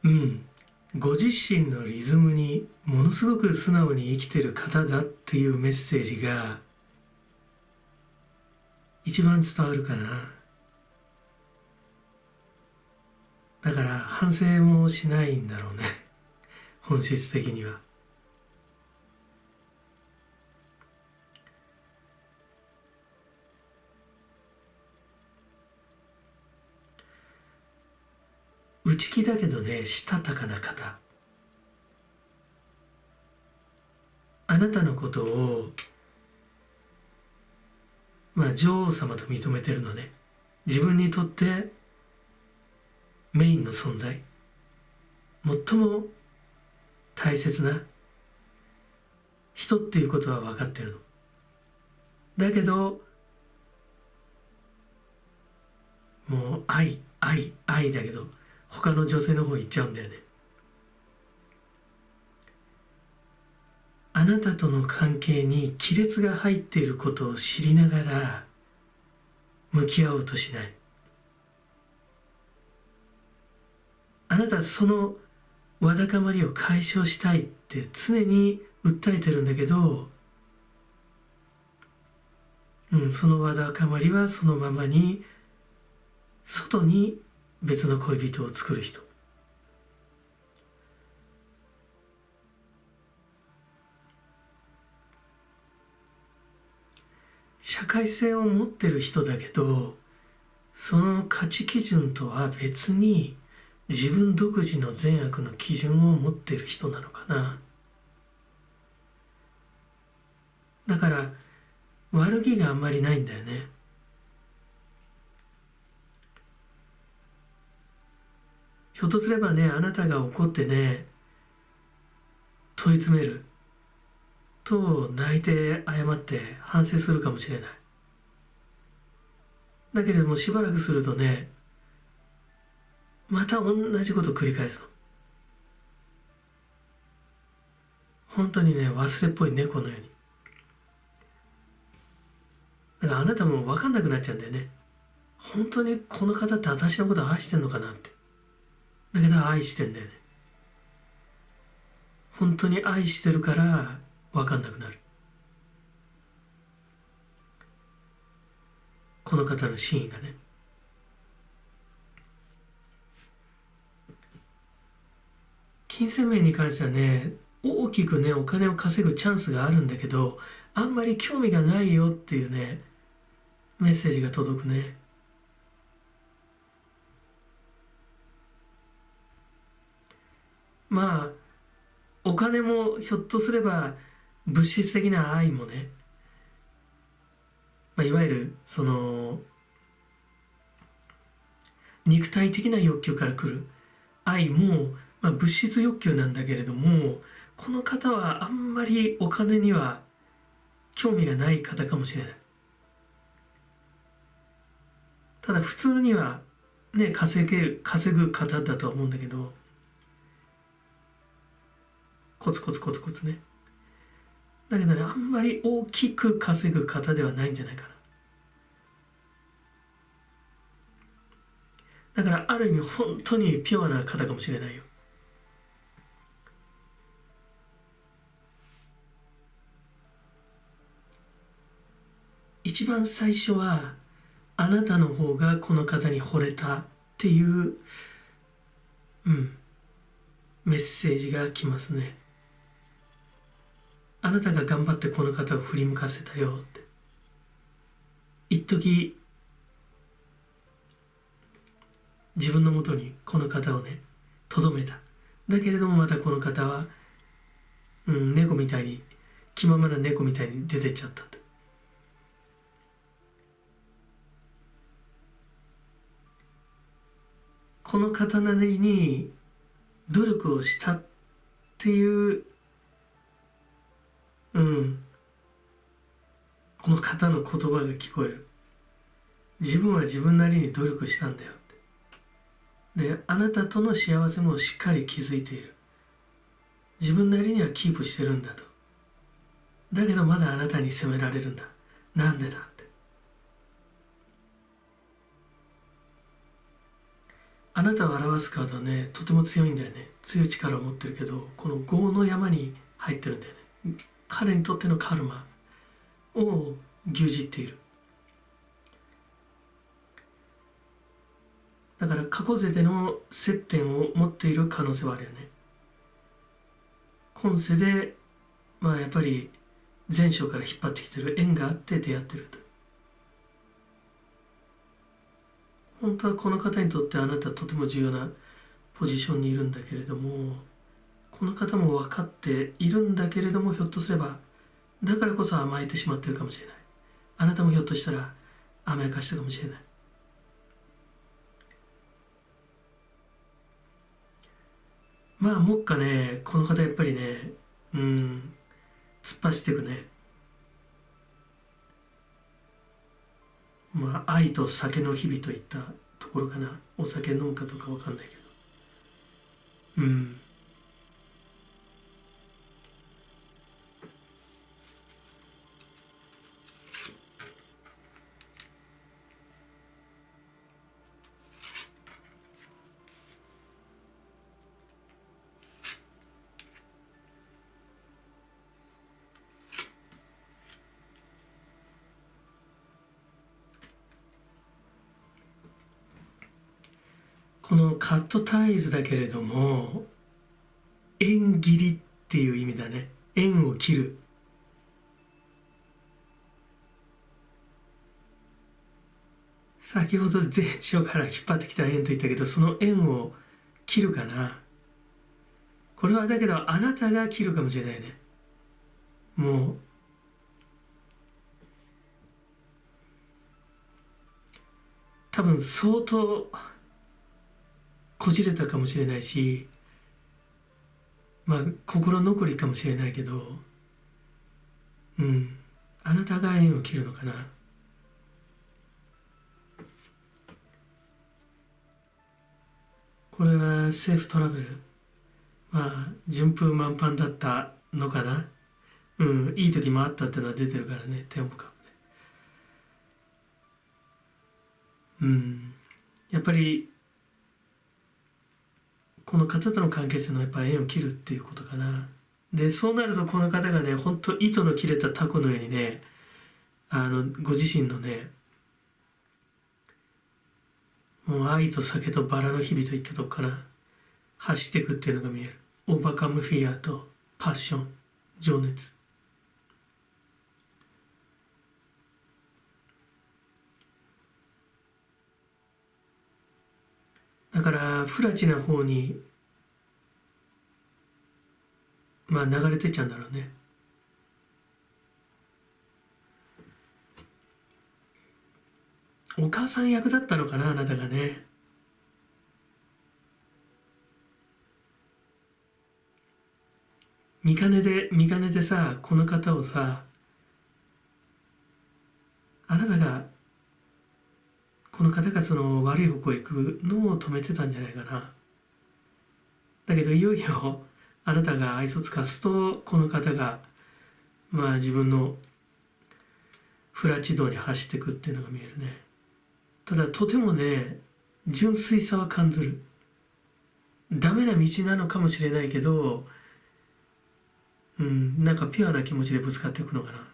うん、ご自身のリズムにものすごく素直に生きてる方だっていうメッセージが一番伝わるかな。だから反省もしないんだろうね本質的には。内気だけどね、したたかな方。あなたのことを女王様と認めてるのね。自分にとってメインの存在、最も大切な人っていうことは分かってるの。だけどもう愛だけど他の女性の方行っちゃうんだよね。あなたとの関係に亀裂が入っていることを知りながら向き合おうとしない。あなたそのわだかまりを解消したいって常に訴えてるんだけど、そのわだかまりはそのままに外に別の恋人を作る人。社会性を持ってる人だけど、その価値基準とは別に自分独自の善悪の基準を持ってる人なのかな。だから悪気があんまりないんだよね。ひょっとすればね、あなたが怒ってね、問い詰めると泣いて謝って反省するかもしれない。だけれどもしばらくするとね、また同じことを繰り返すの。本当にね、忘れっぽい猫のように。だからあなたも分かんなくなっちゃうんだよね。本当にこの方って私のことを愛してんのかなって。だけど愛してんだよね。本当に愛してるから分かんなくなる。この方の真意がね。金銭面に関してはね、大きくね、お金を稼ぐチャンスがあるんだけど、あんまり興味がないよっていうね、メッセージが届くね。お金もひょっとすれば物質的な愛もね、いわゆるその肉体的な欲求から来る愛も、物質欲求なんだけれども、この方はあんまりお金には興味がない方かもしれない。ただ普通にはね、稼ぐ方だとは思うんだけど、コツコツコツコツね。だけどね、あんまり大きく稼ぐ方ではないんじゃないかな。だからある意味本当にピュアな方かもしれないよ。一番最初はあなたの方がこの方に惚れたっていう、メッセージが来ますね。あなたが頑張ってこの方を振り向かせたよって。一時自分のもとにこの方をね、とどめた。だけれどもまたこの方は、猫みたいに、気ままな猫みたいに出てっちゃったと。この方なりに努力をしたっていう、この方の言葉が聞こえる。自分は自分なりに努力したんだよって。で、あなたとの幸せもしっかり築いている。自分なりにはキープしてるんだと。だけどまだあなたに責められるんだ。なんでだって。あなたを表すカードはね、とても強いんだよね。強い力を持ってるけど、この業の山に入ってるんだよね。彼にとってのカルマを牛耳っている。だから過去世での接点を持っている可能性はあるよね。今世でやっぱり前生から引っ張ってきてる縁があって出会ってると。本当はこの方にとってあなたはとても重要なポジションにいるんだけれども、この方も分かっているんだけれども、ひょっとすればだからこそ甘えてしまってるかもしれない。あなたもひょっとしたら甘やかしたかもしれない。目下ね、この方やっぱりね、突っ走っていくね。愛と酒の日々といったところかな。お酒飲むかどうかわかんないけど。このカットタイズだけれども、縁切りっていう意味だね。縁を切る。先ほど前書から引っ張ってきた縁と言ったけど、その縁を切るかな。これはだけどあなたが切るかもしれないね。もう多分相当こじれたかもしれないし、心残りかもしれないけど、あなたが縁を切るのかな。これはセーフトラベル、順風満帆だったのかな。いい時もあったっていうのは出てるからね、テンポカムで。やっぱりこの方との関係性のやっぱ縁を切るっていうことかな。でそうなるとこの方がね、本当糸の切れたタコのようにね、ご自身のね、もう愛と酒とバラの日々といったとこかな、走っていくっていうのが見える。オーバーカムフィアとパッション、情熱。だから不埒な方に流れてっちゃうんだろうね。お母さん役だったのかな、あなたがね。見かねでさ、この方をさ、あなたがこの方がその悪い方向へ行くのを止めてたんじゃないかな。だけどいよいよあなたが愛想つかすと、この方が自分の不埒道に走っていくっていうのが見えるね。ただとてもね、純粋さは感じる。ダメな道なのかもしれないけど、なんかピュアな気持ちでぶつかっていくのかな。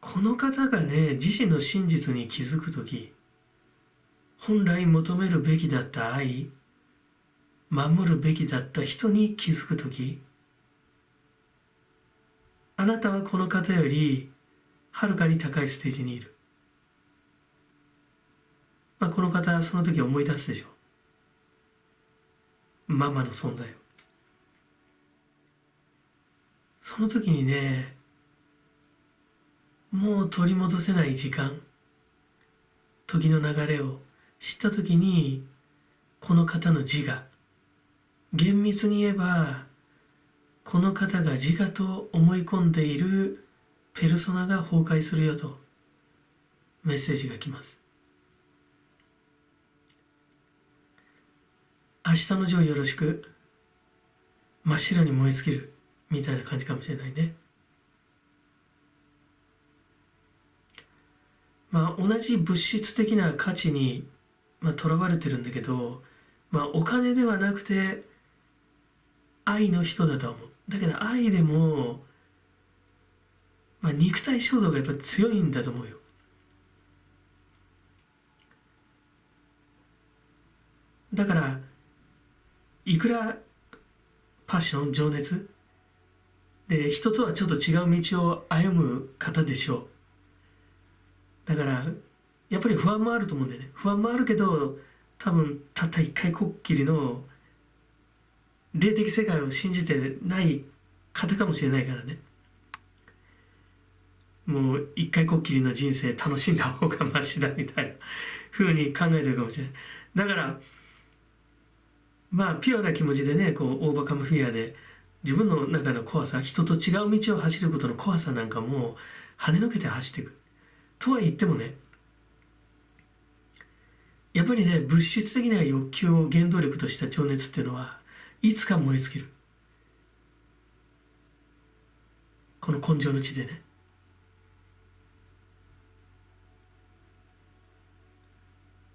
この方がね、自身の真実に気づくとき、本来求めるべきだった愛、守るべきだった人に気づくとき、あなたはこの方よりはるかに高いステージにいる。この方はその時思い出すでしょう。ママの存在を。その時にね、もう取り戻せない時間、時の流れを知った時に、この方の自我、厳密に言えばこの方が自我と思い込んでいるペルソナが崩壊するよとメッセージが来ます。明日のジョーよろしく、真っ白に燃え尽きるみたいな感じかもしれないね。同じ物質的な価値にとらわれてるんだけど、お金ではなくて愛の人だと思う。だけど愛でも、肉体衝動がやっぱ強いんだと思うよ。だからいくらパッション、情熱で人とはちょっと違う道を歩む方でしょう。だからやっぱり不安もあると思うんだよね。不安もあるけど、多分たった一回こっきりの霊的世界を信じてない方かもしれないからね。もう一回こっきりの人生楽しんだ方がマシだみたいな風に考えてるかもしれない。だからピュアな気持ちでね、こうオーバーカムフィアで自分の中の怖さ、人と違う道を走ることの怖さなんかも跳ねのけて走っていくとは言ってもね、やっぱりね、物質的な欲求を原動力とした情熱っていうのはいつか燃え尽きる。この根性の地でね。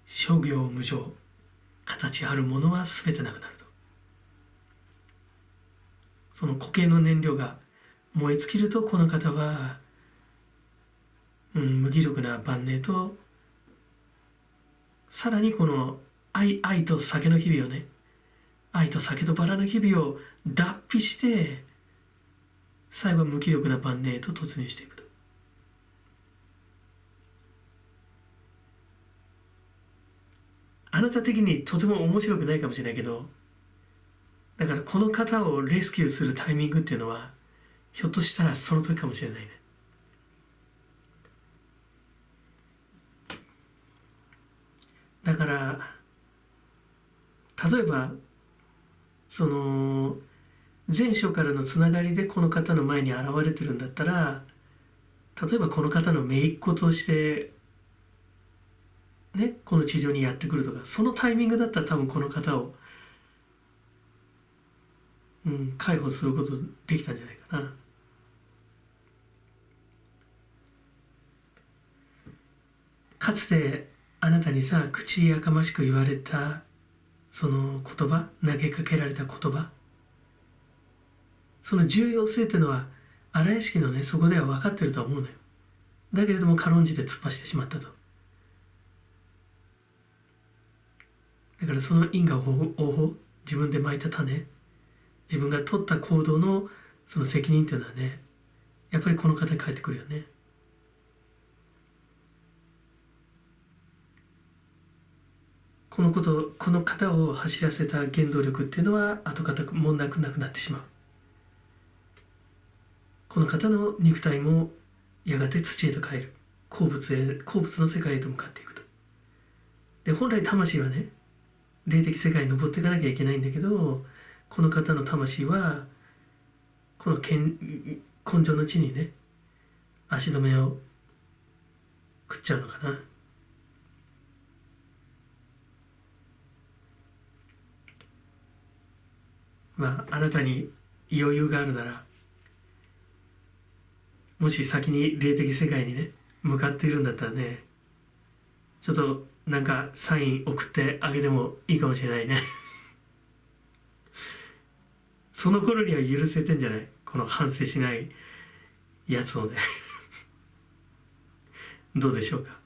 諸行無常、形あるものは全てなくなると。その固形の燃料が燃え尽きると、この方は、無気力な万年と、さらにこの愛と酒の日々をね、愛と酒とバラの日々を脱皮して、最後は無気力な万年へと突入していくと。あなた的にとても面白くないかもしれないけど、だからこの方をレスキューするタイミングっていうのは、ひょっとしたらその時かもしれないね。だから例えばその前章からのつながりでこの方の前に現れてるんだったら、例えばこの方の姪っ子としてね、この地上にやってくるとか、そのタイミングだったら多分この方を、解放することできたんじゃないかな。かつてあなたにさ、口やかましく言われたその言葉、投げかけられた言葉、その重要性っていうのは荒屋敷のね、そこでは分かってるとは思うのよ。だけれども軽んじて突っ走ってしまったと。だからその因果応報、自分で蒔いた種、自分が取った行動のその責任っていうのはね、やっぱりこの方に返ってくるよね。この方を走らせた原動力っていうのは跡形もなくなくなってしまう。この方の肉体もやがて土へと帰る。鉱物の世界へと向かっていくと。で、本来魂はね、霊的世界に登っていかなきゃいけないんだけど、この方の魂はこの根性の地にね、足止めを食っちゃうのかな。あなたに余裕があるなら、もし先に霊的世界にね向かっているんだったらね、ちょっとなんかサイン送ってあげてもいいかもしれないねその頃には許せてんじゃない、この反省しないやつをねどうでしょうか。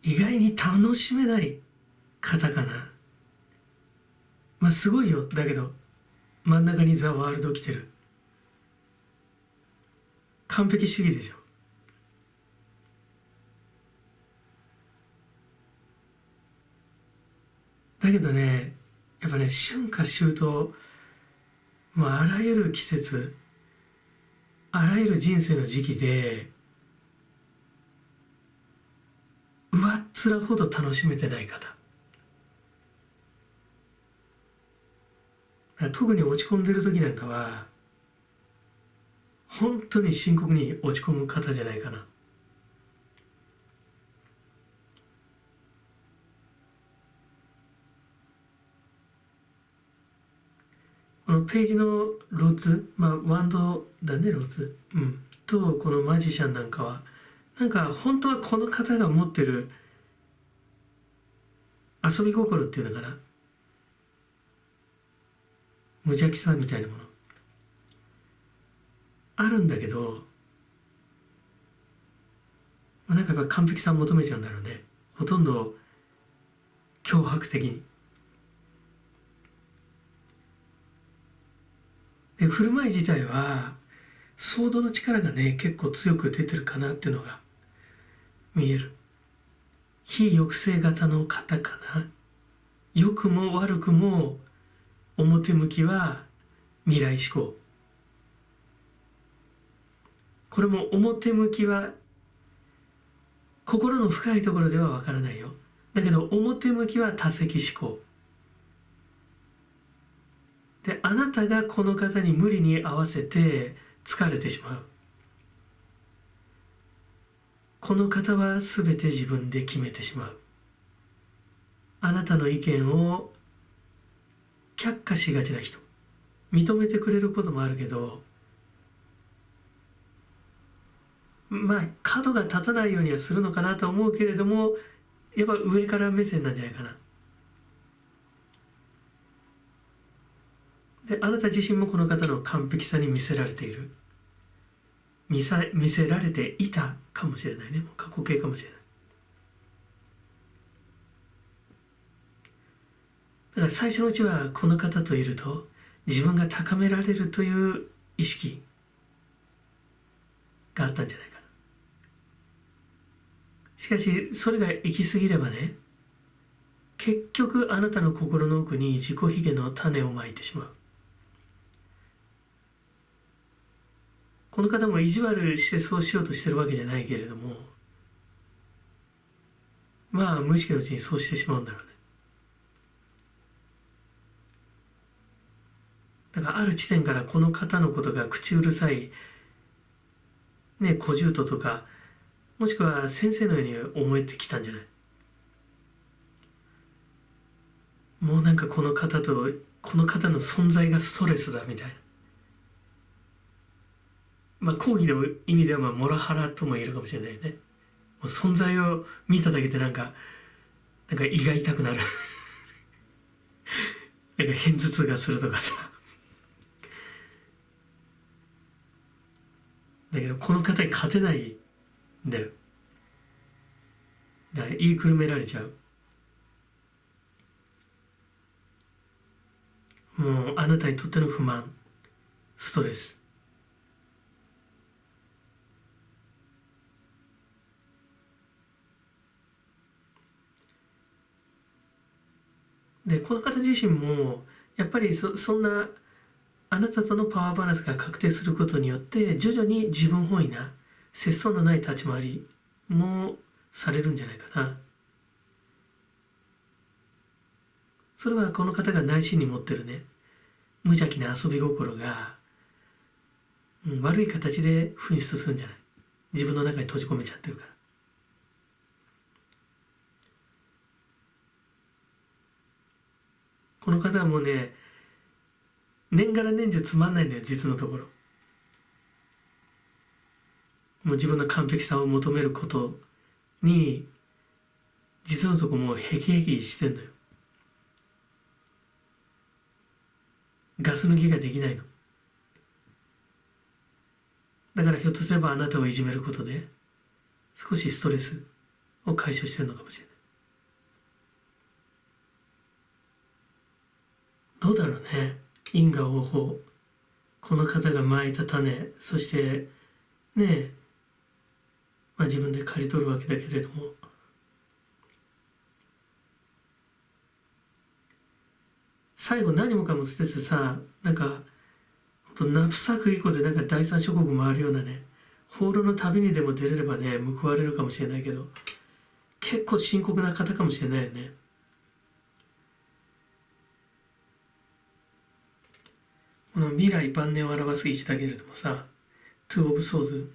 意外に楽しめない方かな。まあすごいよ。だけど真ん中にザ・ワールド来てる。完璧主義でしょ。だけどね、やっぱね、春夏秋冬、もうあらゆる季節、あらゆる人生の時期で上っ面ほど楽しめてない方、だから特に落ち込んでる時なんかは本当に深刻に落ち込む方じゃないかな。このページのローツ、まあワンドだね、ローツ、とこのマジシャンなんかはなんか本当はこの方が持ってる遊び心っていうのかな、無邪気さみたいなものあるんだけど、なんかやっぱ完璧さ求めちゃうんだろうね。ほとんど脅迫的に。で振る舞い自体はソードの力がね結構強く出てるかなっていうのが見える。非抑制型の方かな。良くも悪くも表向きは未来志向。これも表向きは心の深いところではわからないよ。だけど表向きは多責思考で、あなたがこの方に無理に合わせて疲れてしまう。この方は全て自分で決めてしまう。あなたの意見を却下しがちな人、認めてくれることもあるけど、まあ角が立たないようにはするのかなと思うけれども、やっぱ上から目線なんじゃないかな。で、あなた自身もこの方の完璧さに見せられている、見せられていたかもしれないね。もう過去形かもしれない。だから最初のうちはこの方といると自分が高められるという意識があったんじゃないかな。しかしそれが行き過ぎればね、結局あなたの心の奥に自己卑下の種をまいてしまう。この方も意地悪してそうしようとしてるわけじゃないけれども、まあ無意識のうちにそうしてしまうんだろうね。だからある地点からこの方のことが口うるさい、ね、小獣人とか、もしくは先生のように思えてきたんじゃない。もうなんかこの方の存在がストレスだみたいな。まあ講義の意味ではまあモラハラとも言えるかもしれないね。もう存在を見ただけでなんか胃が痛くなるなんか片頭痛がするとかさ。だけどこの方に勝てないんだよ。だから言いくるめられちゃう。もうあなたにとっての不満、ストレス。でこの方自身もやっぱりそんなあなたとのパワーバランスが確定することによって徐々に自分本位な節操のない立ち回りもされるんじゃないかな。それはこの方が内心に持ってるね無邪気な遊び心が、悪い形で噴出するんじゃない。自分の中に閉じ込めちゃってるから。この方はもうね年がら年中つまんないんだよ、実のところ。もう自分の完璧さを求めることに実のところもうヘキヘキしてんのよ。ガス抜きができないの。だからひょっとすればあなたをいじめることで少しストレスを解消してるのかもしれない。どうだろうね。因果応報、この方がまいた種、そしてね、自分で刈り取るわけだけれども、最後何もかも捨ててさ、なんかほんとナプサク以降でなんか第三諸国回るようなね、放浪の旅にでも出れればね報われるかもしれないけど、結構深刻な方かもしれないよね。この未来晩年を表す石だけれどもさ、トゥーオブソーズ、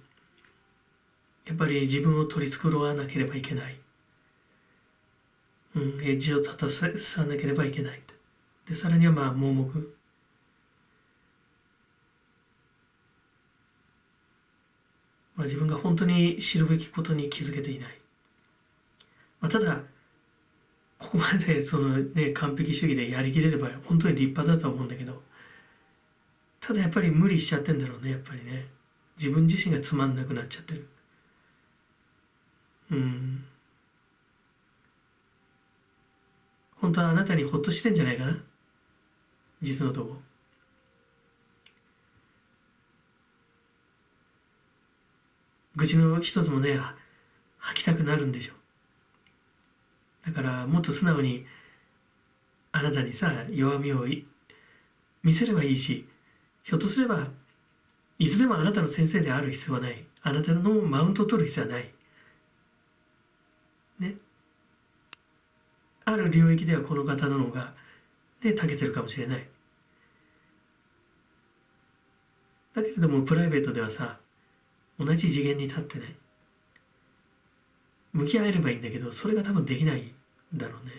やっぱり自分を取り繕わなければいけない、エッジを立たさなければいけない。でさらには盲目、自分が本当に知るべきことに気づけていない、ただここまで完璧主義でやりきれれば本当に立派だと思うんだけど、ただやっぱり無理しちゃってんだろうね。やっぱりね、自分自身がつまんなくなっちゃってる。本当はあなたにほっとしてんじゃないかな、実のとこ。愚痴の一つもね吐きたくなるんでしょ。だからもっと素直にあなたにさ弱みを見せればいいし、ひょっとすればいつでもあなたの先生である必要はない、あなたのマウントを取る必要はないね。ある領域ではこの方の方が長けてるかもしれない。だけれどもプライベートではさ同じ次元に立ってね向き合えればいいんだけど、それが多分できないんだろうね。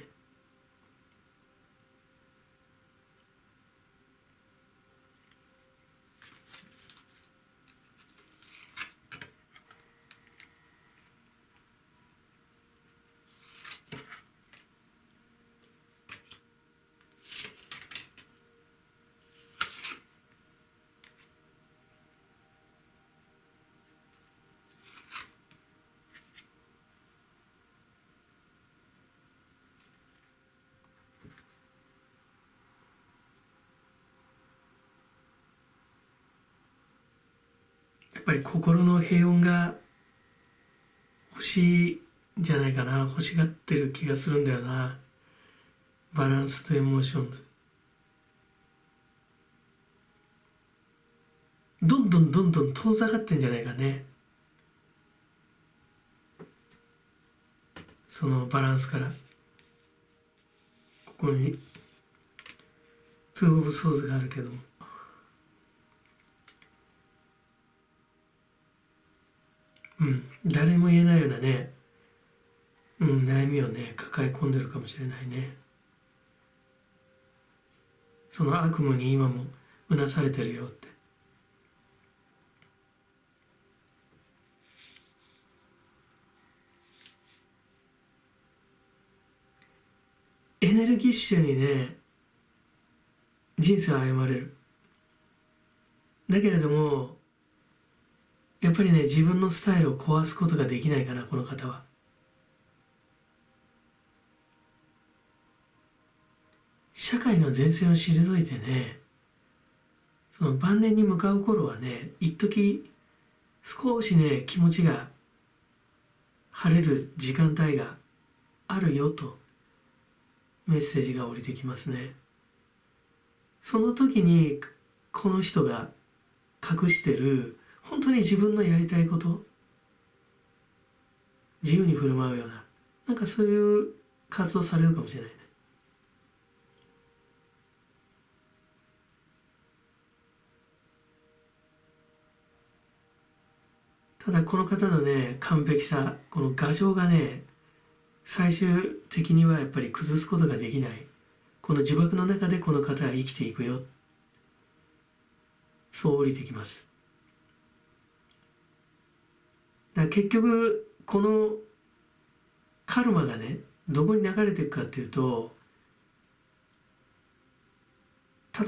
やっぱり心の平穏が欲しいんじゃないかな、欲しがってる気がするんだよな。バランスとエモーションズ、どんどん遠ざかってんじゃないかね、そのバランスから。ここにツーオブソーズがあるけども、誰も言えないようなね、悩みをね抱え込んでるかもしれないね。その悪夢に今もうなされてるよって。エネルギッシュにね人生を歩まれる。だけれどもやっぱりね自分のスタイルを壊すことができないかな、この方は。社会の前線を退いてね、その晩年に向かう頃はね一時少しね気持ちが晴れる時間帯があるよとメッセージが降りてきますね。その時にこの人が隠してる本当に自分のやりたいこと、自由に振る舞うような、なんかそういう活動されるかもしれないね。ただこの方のね完璧さ、この牙城がね最終的にはやっぱり崩すことができない、この呪縛の中でこの方は生きていくよ、そう降りてきます。だから結局このカルマがねどこに流れていくかっていうと、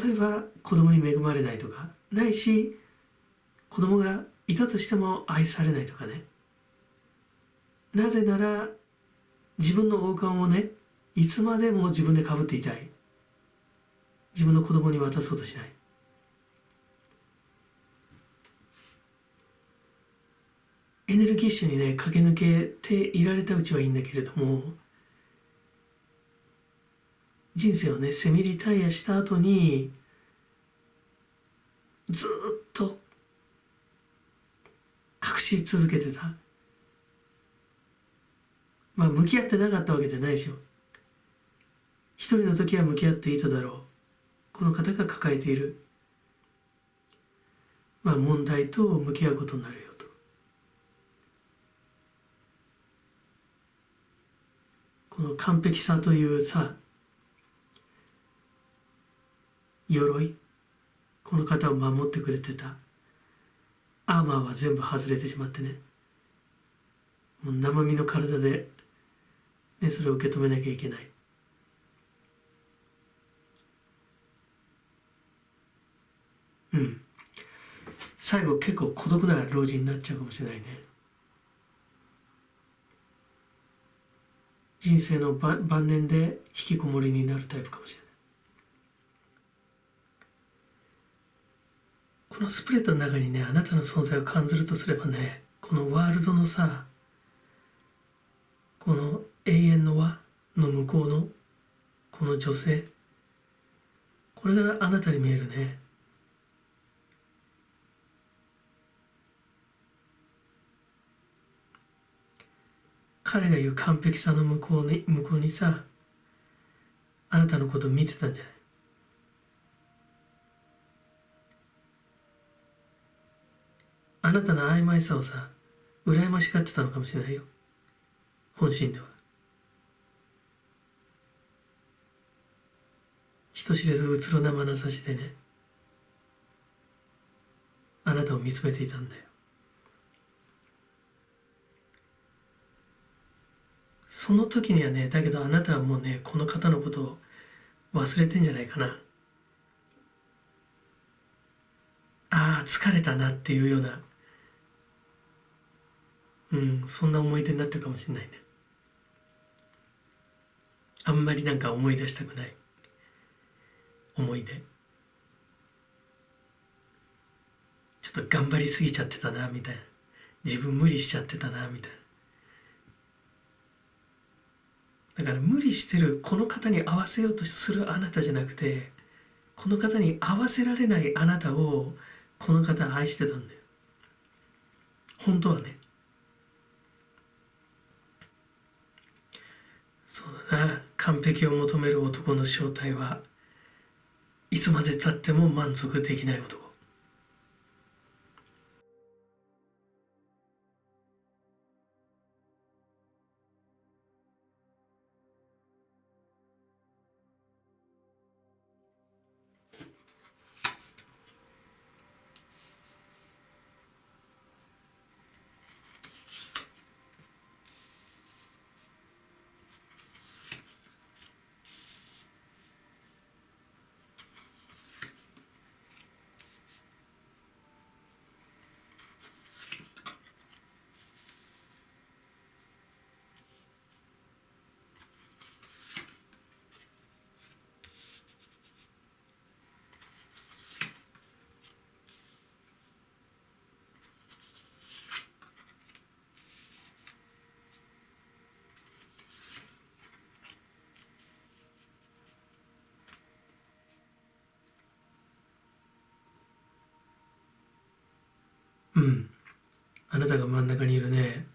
例えば子供に恵まれないとか、ないし子供がいたとしても愛されないとかね、なぜなら自分の王冠をね、いつまでも自分で被っていたい。自分の子供に渡そうとしない。エネルギッシュにね、駆け抜けていられたうちはいいんだけれども、人生をね、セミリタイアした後に、ずっと隠し続けてた。まあ、向き合ってなかったわけじゃないでしょ。一人の時は向き合っていただろう。この方が抱えている、まあ、問題と向き合うことになるよと。この完璧さというさ、鎧、この方を守ってくれてたアーマーは全部外れてしまってね、もう生身の体で、ね、それを受け止めなきゃいけない。最後結構孤独な老人になっちゃうかもしれないね。人生の晩年で引きこもりになるタイプかもしれない。このスプレッドの中にね、あなたの存在を感じるとすればね、このワールドのさ、この永遠の輪の向こうのこの女性、これがあなたに見えるね。彼が言う完璧さの向こうにさ、あなたのことを見てたんじゃない？あなたの曖昧さをさ、羨ましがってたのかもしれないよ。本心では。人知れずうつろな眼差しでね、あなたを見つめていたんだよ。その時にはね、だけどあなたはもうね、この方のことを忘れてんじゃないかな。ああ、疲れたなっていうような、そんな思い出になってるかもしれないね。あんまりなんか思い出したくない思い出。ちょっと頑張りすぎちゃってたな、みたいな。自分無理しちゃってたな、みたいな。だから無理してるこの方に合わせようとするあなたじゃなくて、この方に合わせられないあなたをこの方は愛してたんだよ。本当はね。そうだな、完璧を求める男の正体はいつまでたっても満足できない男。あなたが真ん中にいるね、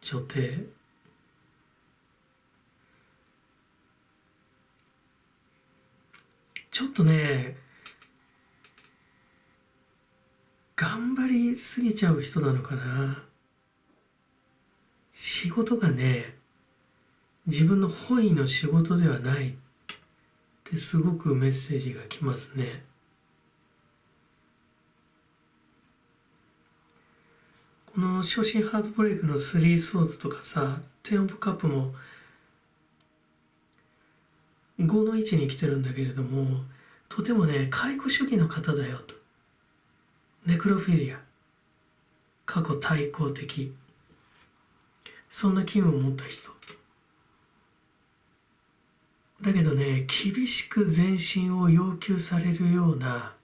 女帝。ちょっとね、頑張りすぎちゃう人なのかな。仕事がね、自分の本意の仕事ではないってすごくメッセージが来ますね。この昇進ハートブレイクのスリーソーズとかさ、テンオブカップも5の位置に来てるんだけれども、とてもね、解雇主義の方だよと。ネクロフィリア、過去対抗的。そんな気分を持った人だけどね、厳しく全身を要求されるような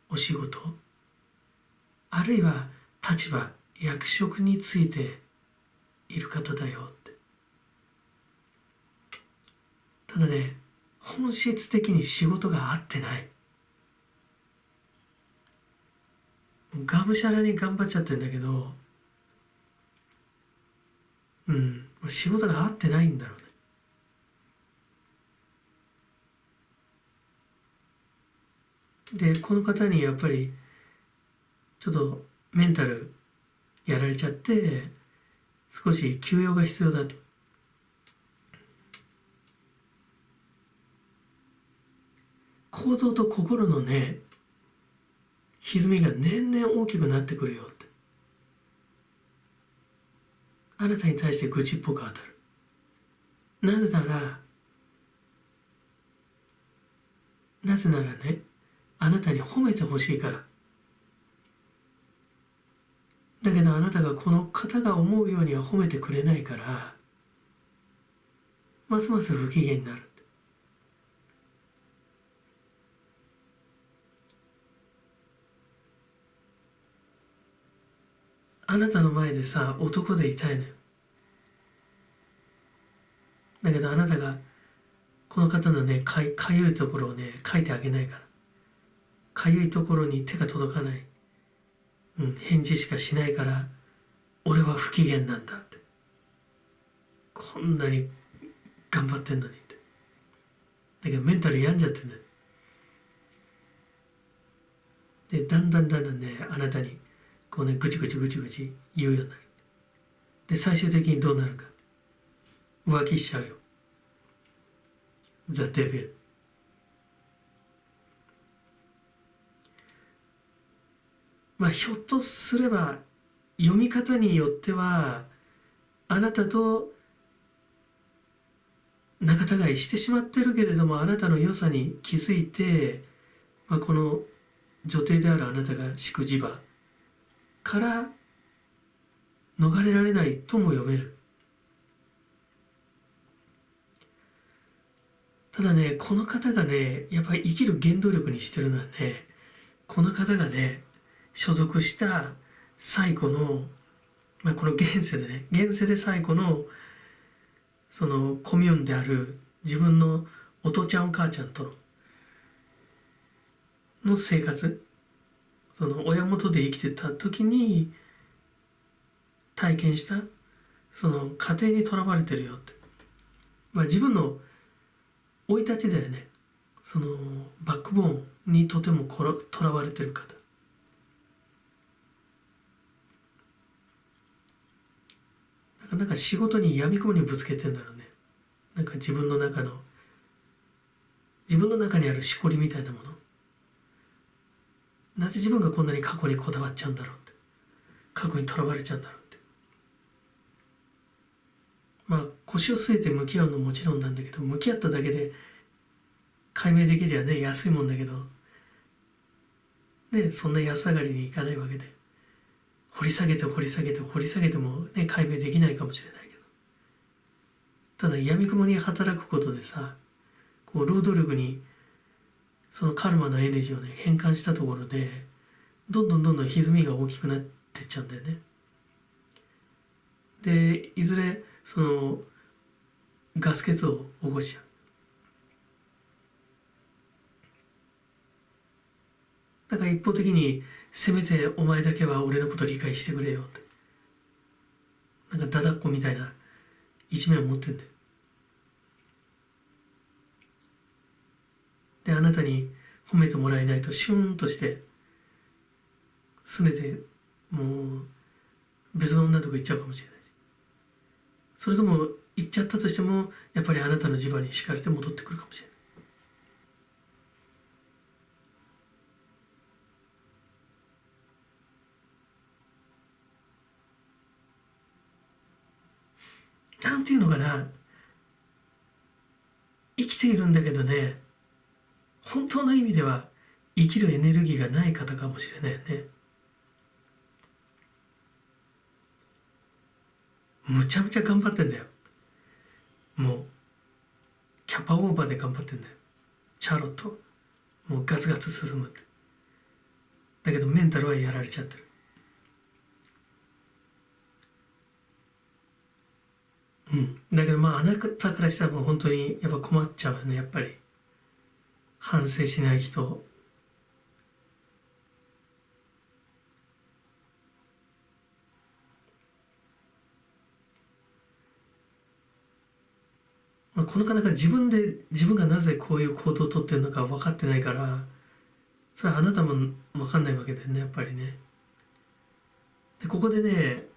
お仕事、あるいは立場、役職についている方だよって。ただね、本質的に仕事が合ってない。がむしゃらに頑張っちゃってんだけど、仕事が合ってないんだろうね。で、この方にやっぱりちょっとメンタルやられちゃって少し休養が必要だと。行動と心のね、歪みが年々大きくなってくるよって。あなたに対して愚痴っぽく当たる。なぜならね、あなたに褒めてほしいから。だけどあなたがこの方が思うようには褒めてくれないから、ますます不機嫌になる。あなたの前でさ、男でいたいのよ。だけどあなたがこの方のね、かゆいところをね、書いてあげないから。かゆいところに手が届かない。返事しかしないから、俺は不機嫌なんだって。こんなに頑張ってんのにって。だけどメンタル病んじゃってね。で、だんだんね、あなたにこうね、ぐちぐち言うようになる。で、最終的にどうなるか。浮気しちゃうよ。ザ・デビル。ひょっとすれば読み方によってはあなたと仲違いしてしまってるけれども、あなたの良さに気づいて、この女帝であるあなたが敷く磁場から逃れられないとも読める。ただね、この方がね、やっぱり生きる原動力にしてるのはね、この方がね、所属した最古の、この現世で最古のそのコミューンである自分のお父ちゃんお母ちゃんとの生活、その親元で生きてた時に体験したその家庭にとらわれてるよって、自分の生い立ちだよね。そのバックボーンにとてもとらわれてる方。なんか仕事に闇雲にぶつけてんだろうね。なんか自分の中にあるしこりみたいなもの。なぜ自分がこんなに過去にこだわっちゃうんだろうって。過去にとらわれちゃうんだろうって。腰を据えて向き合うのももちろんなんだけど、向き合っただけで解明できりゃね、安いもんだけど、ね、そんな安上がりにいかないわけで。掘り下げてもね、解明できないかもしれないけど。ただ闇雲に働くことでさ、こう労働力にそのカルマのエネジーをね、変換したところで、どんどん歪みが大きくなってっちゃうんだよね。で、いずれそのガス欠を起こしちゃう。だから一方的に、せめてお前だけは俺のこと理解してくれよって。なんかだだっこみたいな一面を持ってんだよ。で、あなたに褒めてもらえないとシューンとして拗ねて、もう別の女のとこ行っちゃうかもしれないし、それとも行っちゃったとしてもやっぱりあなたの磁場に敷かれて戻ってくるかもしれない。なんていうのかな、生きているんだけどね、本当の意味では生きるエネルギーがない方かもしれないよね。むちゃむちゃ頑張ってんだよ。もうキャパオーバーで頑張ってんだよ。チャロットもうガツガツ進むって。だけどメンタルはやられちゃってる。だけどあなたからしたらもう本当にやっぱ困っちゃうよね。やっぱり反省しない人。この方が自分がなぜこういう行動をとってるのか分かってないから、それはあなたも分かんないわけだよね、やっぱりね。でここでね、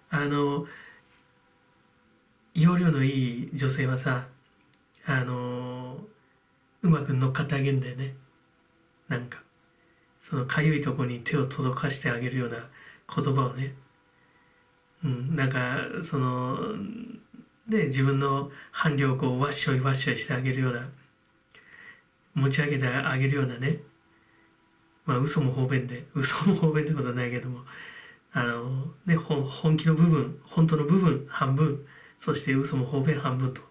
容量のいい女性はさ、うまく乗っかってあげるんだよね。なんかそのかゆいとこに手を届かしてあげるような言葉をね、なんかその自分の伴侶をこうワッショイワッショイしてあげるような、持ち上げてあげるようなね、嘘も方便ってことはないけども、本気の部分、本当の部分半分、そして嘘も方便半分と、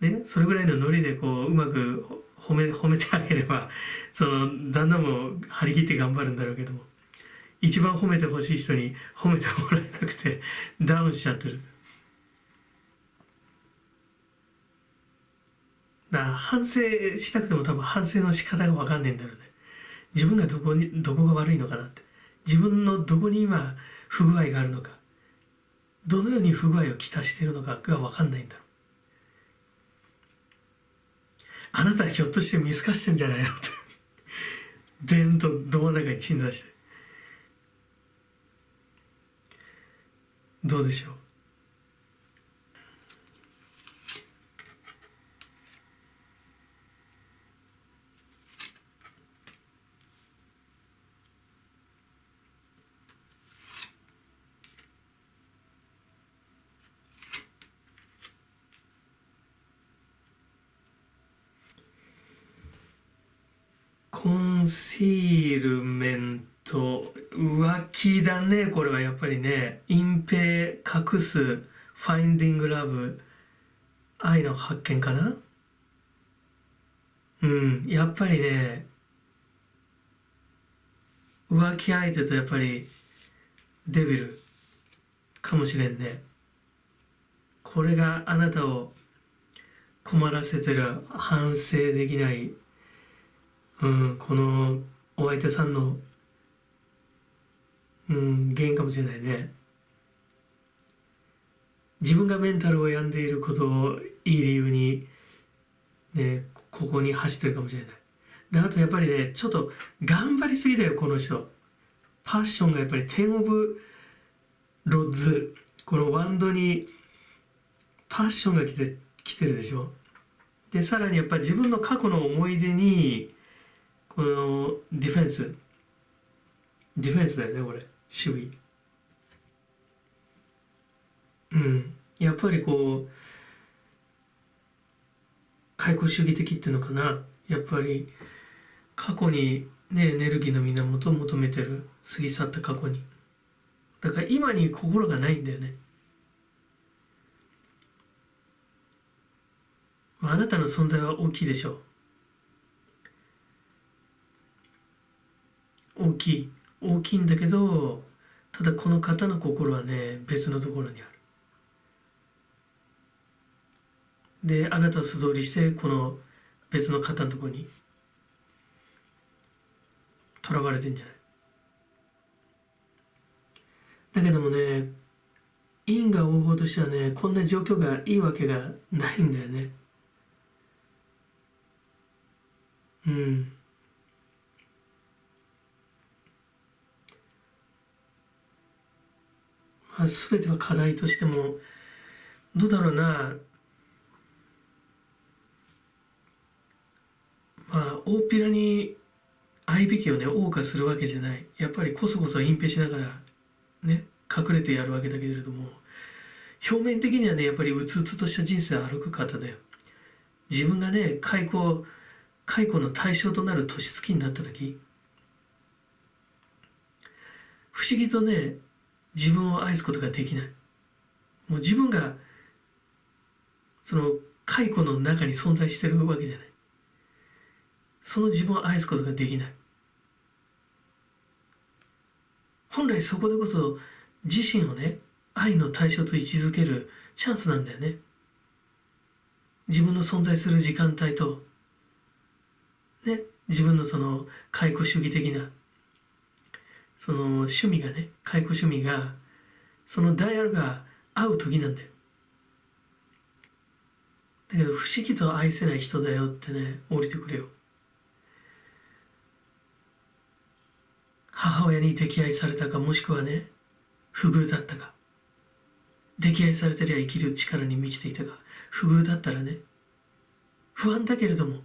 ね、それぐらいのノリでこううまく褒めてあげれば、その旦那も張り切って頑張るんだろうけども、一番褒めてほしい人に褒めてもらえなくてダウンしちゃってる。だから反省したくても多分反省の仕方が分かんないんだろうね。自分がどこが悪いのかなって、自分のどこに今不具合があるのか、どのように不具合をきたしているのかが分かんないんだろう。あなたはひょっとして見透かしてんじゃないのってでんとど真ん中に鎮座して、どうでしょう。コンシールメント、浮気だね。これはやっぱりね、隠蔽、隠す、ファインディングラブ、愛の発見かな。やっぱりね、浮気相手とやっぱりデビルかもしれんね。これがあなたを困らせてる、反省できない、このお相手さんの、原因かもしれないね。自分がメンタルを病んでいることをいい理由に、ね、ここに走ってるかもしれない。で、あとやっぱりね、ちょっと頑張りすぎだよ、この人。パッションがやっぱり10オブロッズ、このワンドにパッションが来てるでしょ。で、さらにやっぱり自分の過去の思い出に、このディフェンスだよね、これ。守備。やっぱりこう、解雇主義的っていうのかな。やっぱり過去にね、エネルギーの源を求めてる。過ぎ去った過去に。だから今に心がないんだよね。あなたの存在は大きいでしょう。大きいんだけど、ただこの方の心はね、別のところにある。で、あなたを素通りしてこの別の方のところに囚われてんじゃない。だけどもね、因果応報としてはね、こんな状況がいいわけがないんだよね。全ては課題としても、どうだろうな、大っぴらに合いびきをね、謳歌するわけじゃない。やっぱりこそこそ隠蔽しながらね、隠れてやるわけだけれども、表面的にはね、やっぱりうつうつとした人生を歩く方だよ。自分がね、解雇の対象となる年月になった時、不思議とね、自分を愛すことができない。もう自分がその解雇の中に存在してるわけじゃない。その自分を愛すことができない。本来そこでこそ自身をね、愛の対象と位置づけるチャンスなんだよね。自分の存在する時間帯とね、自分のその解雇主義的なその趣味がね、解雇趣味がそのダイヤルが合う時なんだよ。だけど不思議と愛せない人だよってね、降りてくれよ。母親に溺愛されたか、もしくはね、不遇だったか、溺愛されてりゃ生きる力に満ちていたか、不遇だったらね、不安だけれども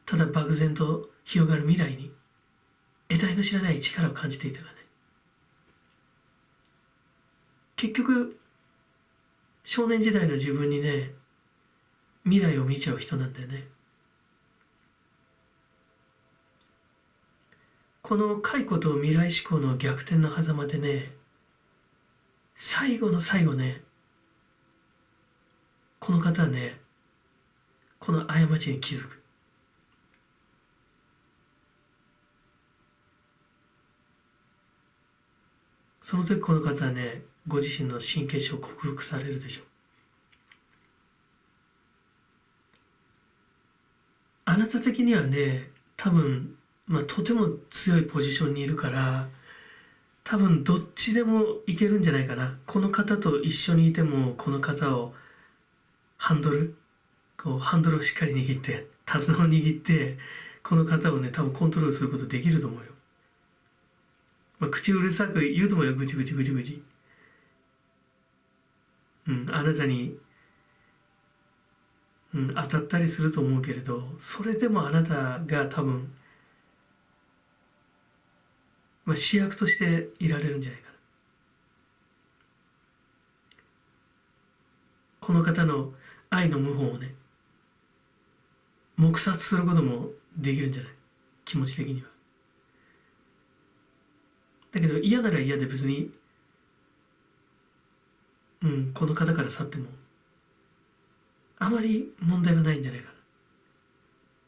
ただ漠然と広がる未来に得体の知らない力を感じていたかね。結局少年時代の自分にね、未来を見ちゃう人なんだよね。この解雇と未来志向の逆転の狭間でね、最後の最後ね、この方はね、この過ちに気づく。その時この方はね、ご自身の神経症を克服されるでしょう。あなた的にはね、多分、とても強いポジションにいるから、多分どっちでもいけるんじゃないかな。この方と一緒にいても、この方をハンドルをしっかり握って、手綱を握って、この方をね、多分コントロールすることできると思うよ。口うるさく言うと思うよ、ぐちぐちぐちぐち。あなたに、当たったりすると思うけれど、それでもあなたが多分、主役としていられるんじゃないかな。この方の愛の謀反をね、黙殺することもできるんじゃない、気持ち的には。だけど嫌なら嫌で別に、この方から去ってもあまり問題はないんじゃないか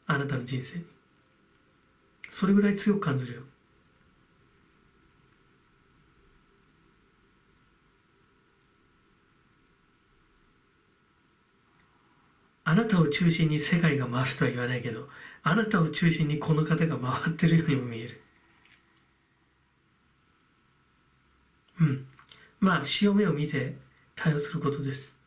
な、あなたの人生に。それぐらい強く感じるよ。あなたを中心に世界が回るとは言わないけど、あなたを中心にこの方が回ってるようにも見える。潮目を見て対応することです。